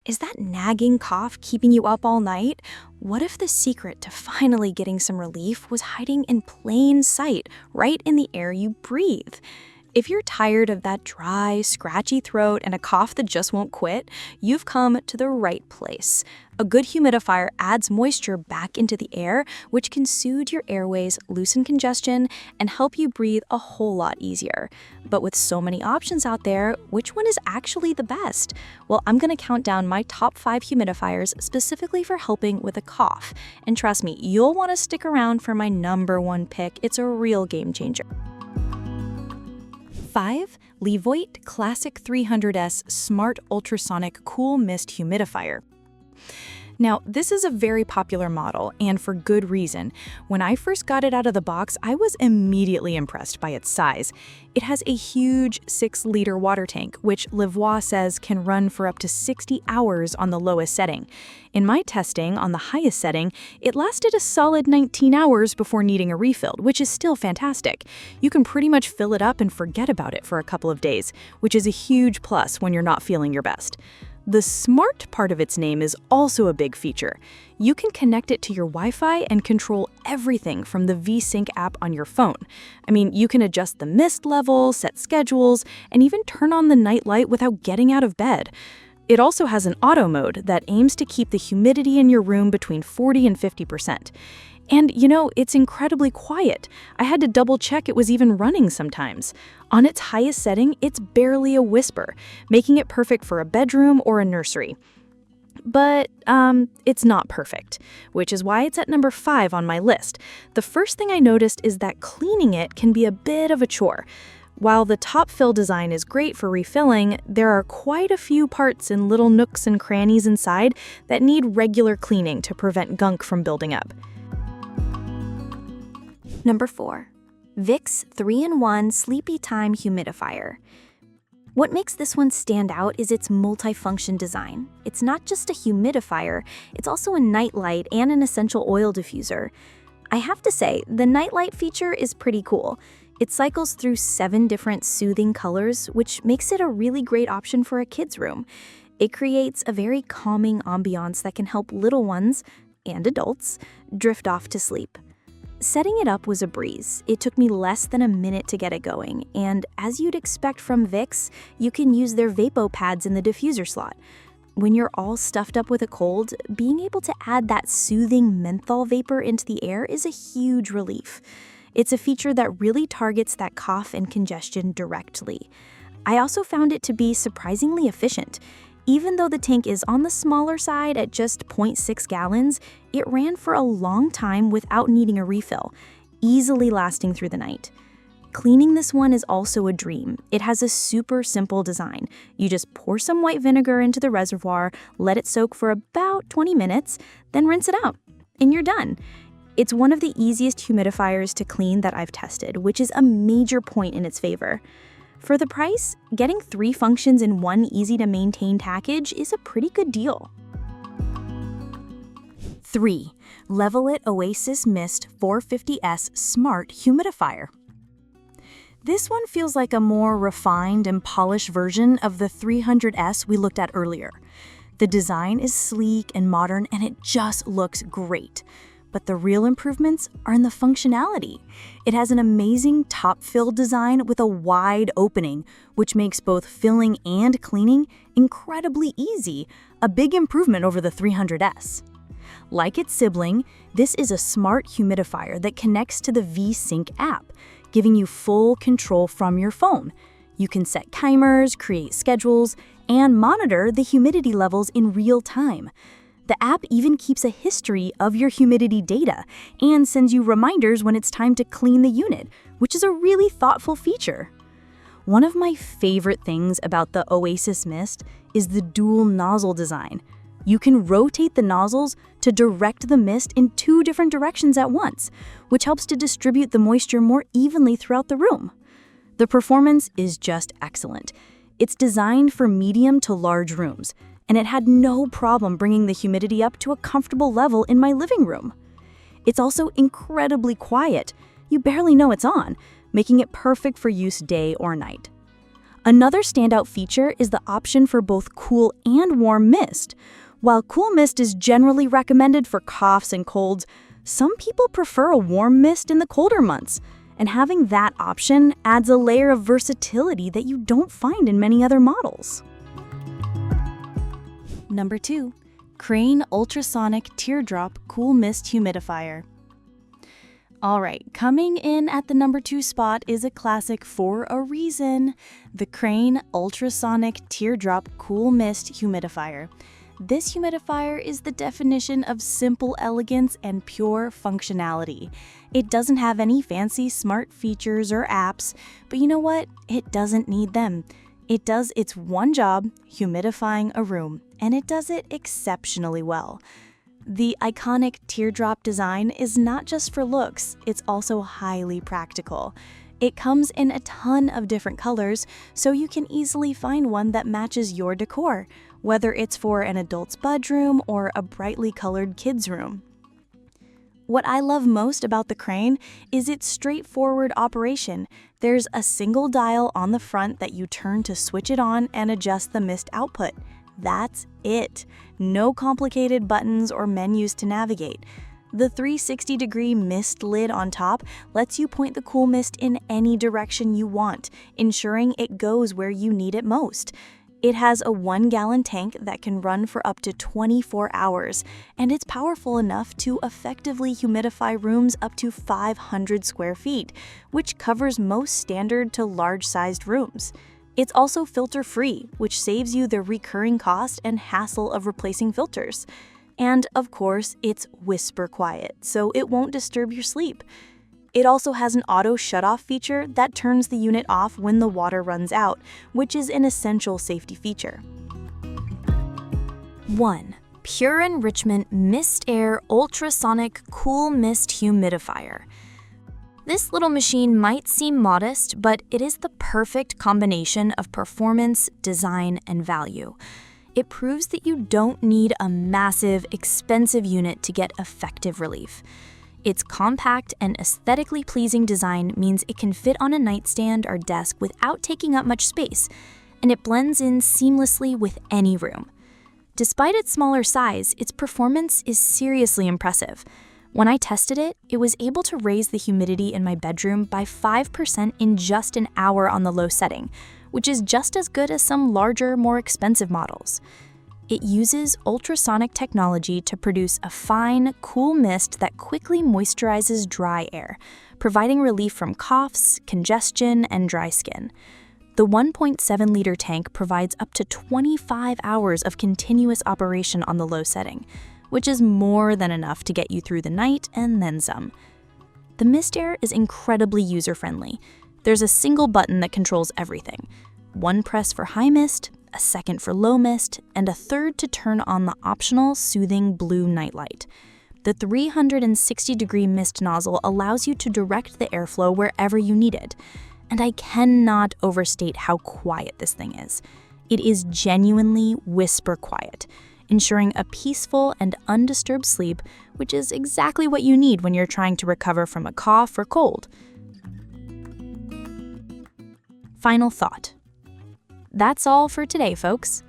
Is that nagging cough keeping you up all night? What if the secret to finally getting some relief was hiding in plain sight, right in the air you breathe? If you're tired of that dry, scratchy throat and a cough that just won't quit, you've come to the right place. A good humidifier adds moisture back into the air, which can soothe your airways, loosen congestion, and help you breathe a whole lot easier. But with so many options out there, which one is actually the best? Well, I'm going to count down my top 5 humidifiers specifically for helping with a cough. And trust me, you'll want to stick around for my #1 pick. It's a real game changer. 5. LEVOIT Classic 300S Smart Ultrasonic Cool Mist Humidifier. Now, this is a very popular model, and for good reason. When I first got it out of the box, I was immediately impressed by its size. It has a huge 6-liter water tank, which LEVOIT says can run for up to 60 hours on the lowest setting. In my testing, on the highest setting, it lasted a solid 19 hours before needing a refill, which is still fantastic. You can pretty much fill it up and forget about it for a couple of days, which is a huge plus when you're not feeling your best. The smart part of its name is also a big feature. You can connect it to your Wi-Fi and control everything from the VSync app on your phone. I mean, you can adjust the mist level, set schedules, and even turn on the night light without getting out of bed. It also has an auto mode that aims to keep the humidity in your room between 40 and 50%. And, it's incredibly quiet. I had to double check it was even running sometimes. On its highest setting, it's barely a whisper, making it perfect for a bedroom or a nursery. But it's not perfect, which is why it's at number 5 on my list. The first thing I noticed is that cleaning it can be a bit of a chore. While the top fill design is great for refilling, there are quite a few parts and little nooks and crannies inside that need regular cleaning to prevent gunk from building up. Number 4. Vicks 3-in-1 SleepyTime Humidifier. What makes this one stand out is its multifunction design. It's not just a humidifier, it's also a nightlight and an essential oil diffuser. I have to say, the nightlight feature is pretty cool. It cycles through 7 different soothing colors, which makes it a really great option for a kid's room. It creates a very calming ambiance that can help little ones, and adults, drift off to sleep. Setting it up was a breeze. It took me less than a minute to get it going, and as you'd expect from Vicks, you can use their Vapo pads in the diffuser slot. When you're all stuffed up with a cold, being able to add that soothing menthol vapor into the air is a huge relief. It's a feature that really targets that cough and congestion directly. I also found it to be surprisingly efficient. Even though the tank is on the smaller side at just 0.6 gallons, it ran for a long time without needing a refill, easily lasting through the night. Cleaning this one is also a dream. It has a super simple design. You just pour some white vinegar into the reservoir, let it soak for about 20 minutes, then rinse it out, and you're done. It's one of the easiest humidifiers to clean that I've tested, which is a major point in its favor. For the price, getting 3 functions in one easy-to-maintain package is a pretty good deal. 3. LEVOIT OasisMist 450S Smart Humidifier. This one feels like a more refined and polished version of the 300S we looked at earlier. The design is sleek and modern, and it just looks great. But the real improvements are in the functionality. It has an amazing top-fill design with a wide opening, which makes both filling and cleaning incredibly easy, a big improvement over the 300S. Like its sibling, this is a smart humidifier that connects to the VSync app, giving you full control from your phone. You can set timers, create schedules, and monitor the humidity levels in real time. The app even keeps a history of your humidity data and sends you reminders when it's time to clean the unit, which is a really thoughtful feature. One of my favorite things about the OasisMist is the dual nozzle design. You can rotate the nozzles to direct the mist in 2 different directions at once, which helps to distribute the moisture more evenly throughout the room. The performance is just excellent. It's designed for medium to large rooms, and it had no problem bringing the humidity up to a comfortable level in my living room. It's also incredibly quiet. You barely know it's on, making it perfect for use day or night. Another standout feature is the option for both cool and warm mist. While cool mist is generally recommended for coughs and colds, some people prefer a warm mist in the colder months, and having that option adds a layer of versatility that you don't find in many other models. Number 2. Crane Ultrasonic Teardrop Cool Mist Humidifier. Alright, coming in at the number 2 spot is a classic for a reason, the Crane Ultrasonic Teardrop Cool Mist Humidifier. This humidifier is the definition of simple elegance and pure functionality. It doesn't have any fancy smart features or apps, but you know what? It doesn't need them. It does its one job, humidifying a room, and it does it exceptionally well. The iconic teardrop design is not just for looks, it's also highly practical. It comes in a ton of different colors, so you can easily find one that matches your decor, whether it's for an adult's bedroom or a brightly colored kid's room. What I love most about the Crane is its straightforward operation. There's a single dial on the front that you turn to switch it on and adjust the mist output. That's it. No complicated buttons or menus to navigate. The 360-degree mist lid on top lets you point the cool mist in any direction you want, ensuring it goes where you need it most. It has a 1-gallon tank that can run for up to 24 hours, and it's powerful enough to effectively humidify rooms up to 500 square feet, which covers most standard to large-sized rooms. It's also filter-free, which saves you the recurring cost and hassle of replacing filters. And, of course, it's whisper quiet, so it won't disturb your sleep. It also has an auto shut-off feature that turns the unit off when the water runs out, which is an essential safety feature. 1. Pure Enrichment MistAire Ultrasonic Cool Mist Humidifier. This little machine might seem modest, but it is the perfect combination of performance, design, and value. It proves that you don't need a massive, expensive unit to get effective relief. Its compact and aesthetically pleasing design means it can fit on a nightstand or desk without taking up much space, and it blends in seamlessly with any room. Despite its smaller size, its performance is seriously impressive. When I tested it, it was able to raise the humidity in my bedroom by 5% in just an hour on the low setting, which is just as good as some larger, more expensive models. It uses ultrasonic technology to produce a fine, cool mist that quickly moisturizes dry air, providing relief from coughs, congestion, and dry skin. The 1.7-liter tank provides up to 25 hours of continuous operation on the low setting, which is more than enough to get you through the night and then some. The MistAire is incredibly user-friendly. There's a single button that controls everything. One press for high mist, a second for low mist, and a third to turn on the optional soothing blue nightlight. The 360-degree mist nozzle allows you to direct the airflow wherever you need it. And I cannot overstate how quiet this thing is. It is genuinely whisper quiet, ensuring a peaceful and undisturbed sleep, which is exactly what you need when you're trying to recover from a cough or cold. Final thought. That's all for today, folks.